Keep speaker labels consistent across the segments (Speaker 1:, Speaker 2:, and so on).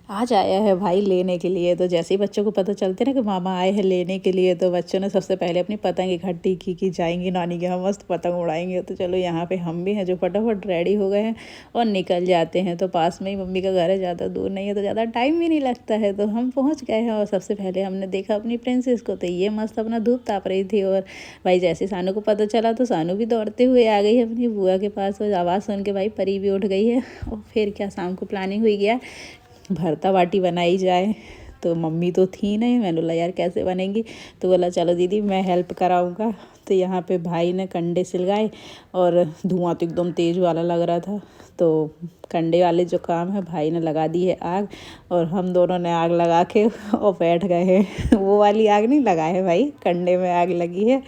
Speaker 1: आज आया है भाई लेने के लिए। तो जैसे ही बच्चों को पता चलते ना कि मामा आए हैं लेने के लिए, तो बच्चों ने सबसे पहले अपनी पतंग इकट्ठी की कि जाएंगी नानी के यहाँ मस्त पतंग उड़ाएंगे। तो चलो यहाँ पे हम भी हैं जो फटाफट रेडी हो गए हैं और निकल जाते हैं। तो पास में ही मम्मी का घर है, ज़्यादा दूर नहीं है, तो ज़्यादा टाइम भी नहीं लगता है। तो हम पहुँच गए हैं और सबसे पहले हमने देखा अपनी प्रिंसेस को। तो ये मस्त अपना धूप ताप रही थी। और भाई जैसे सानू को पता चला तो सानू भी दौड़ते हुए आ गई है अपनी बुआ के पास। और आवाज़ सुन के भाई परी भी उठ गई है। और फिर क्या शाम को प्लानिंग हुई गया भरता बाटी बनाई जाए। तो मम्मी तो थी नहीं, मैंने बोला यार कैसे बनेंगी। तो बोला चलो दीदी मैं हेल्प कराऊंगा। तो यहाँ पे भाई ने कंडे सिलगाए और धुआं तो एकदम तेज़ वाला लग रहा था। तो कंडे वाले जो काम है भाई ने लगा दी है आग, और हम दोनों ने आग लगा के और बैठ गए हैं। वो वाली आग नहीं लगा है भाई, कंडे में आग लगी है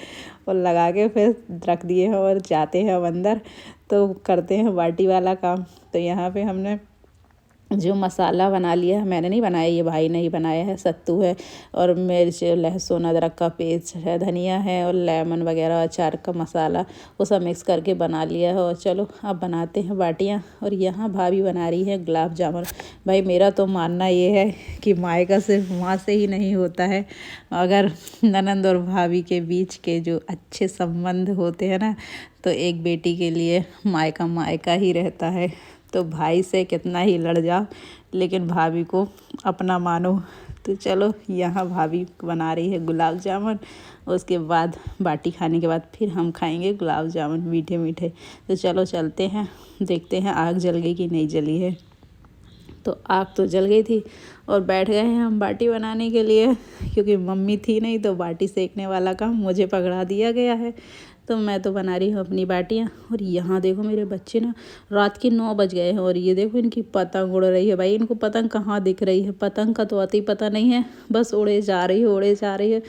Speaker 1: और लगा के फिर रख दिए हैं और जाते हैं अब अंदर। तो करते हैं बाटी वाला काम। तो यहाँ पे हमने जो मसाला बना लिया है, मैंने नहीं बनाया, ये भाई ने ही बनाया है। सत्तू है और मिर्च लहसुन अदरक का पेस्ट है, धनिया है और लेमन वगैरह अचार का मसाला, वो सब मिक्स करके बना लिया है। और चलो अब बनाते हैं बाटियाँ। और यहाँ भाभी बना रही है गुलाब जामुन। भाई मेरा तो मानना ये है कि मायका सिर्फ माँ से ही नहीं होता है, अगर ननंद और भाभी के बीच के जो अच्छे संबंध होते हैं ना, तो एक बेटी के लिए मायका मायका ही रहता है। तो भाई से कितना ही लड़ जाओ लेकिन भाभी को अपना मानो। तो चलो यहाँ भाभी बना रही है गुलाब जामुन। उसके बाद बाटी खाने के बाद फिर हम खाएंगे गुलाब जामुन मीठे मीठे। तो चलो चलते हैं, देखते हैं आग जल गई कि नहीं जली है। तो आग तो जल गई थी और बैठ गए हैं हम बाटी बनाने के लिए, क्योंकि मम्मी थी नहीं तो बाटी सेकने वाला काम मुझे पकड़ा दिया गया है। तो मैं तो बना रही हूँ अपनी बाटियाँ। और यहाँ देखो मेरे बच्चे ना, रात के 9 बज गए हैं और ये देखो इनकी पतंग उड़ रही है। भाई इनको पतंग कहाँ दिख रही है, पतंग का तो अति ही पता नहीं है, बस उड़े जा रही है उड़े जा रही है।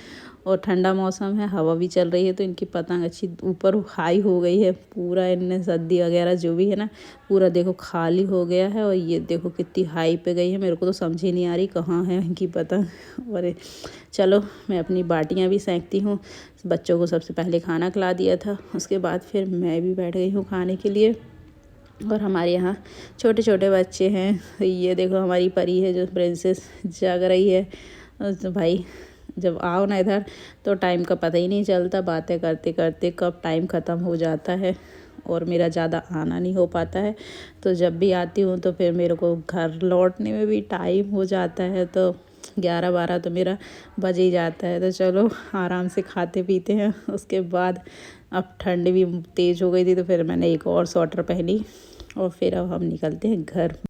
Speaker 1: और ठंडा मौसम है, हवा भी चल रही है, तो इनकी पतंग अच्छी ऊपर हाई हो गई है। पूरा इनने सद्दी वगैरह जो भी है ना, पूरा देखो खाली हो गया है। और ये देखो कितनी हाई पे गई है, मेरे को तो समझ ही नहीं आ रही कहाँ है इनकी पतंग। और चलो मैं अपनी बाटियाँ भी सेंकती हूँ। बच्चों को सबसे पहले खाना खिला दिया था, उसके बाद फिर मैं भी बैठ गई हूँ खाने के लिए। और हमारे यहाँ छोटे छोटे बच्चे हैं। ये देखो हमारी परी है जो प्रिंसेस जाग रही है। तो भाई जब आओ ना इधर तो टाइम का पता ही नहीं चलता, बातें करते करते कब टाइम ख़त्म हो जाता है। और मेरा ज़्यादा आना नहीं हो पाता है, तो जब भी आती हूँ तो फिर मेरे को घर लौटने में भी टाइम हो जाता है। तो 11-12 तो मेरा बज ही जाता है। तो चलो आराम से खाते पीते हैं। उसके बाद अब ठंड भी तेज़ हो गई थी, तो फिर मैंने एक और स्वेटर पहनी और फिर अब हम निकलते हैं घर।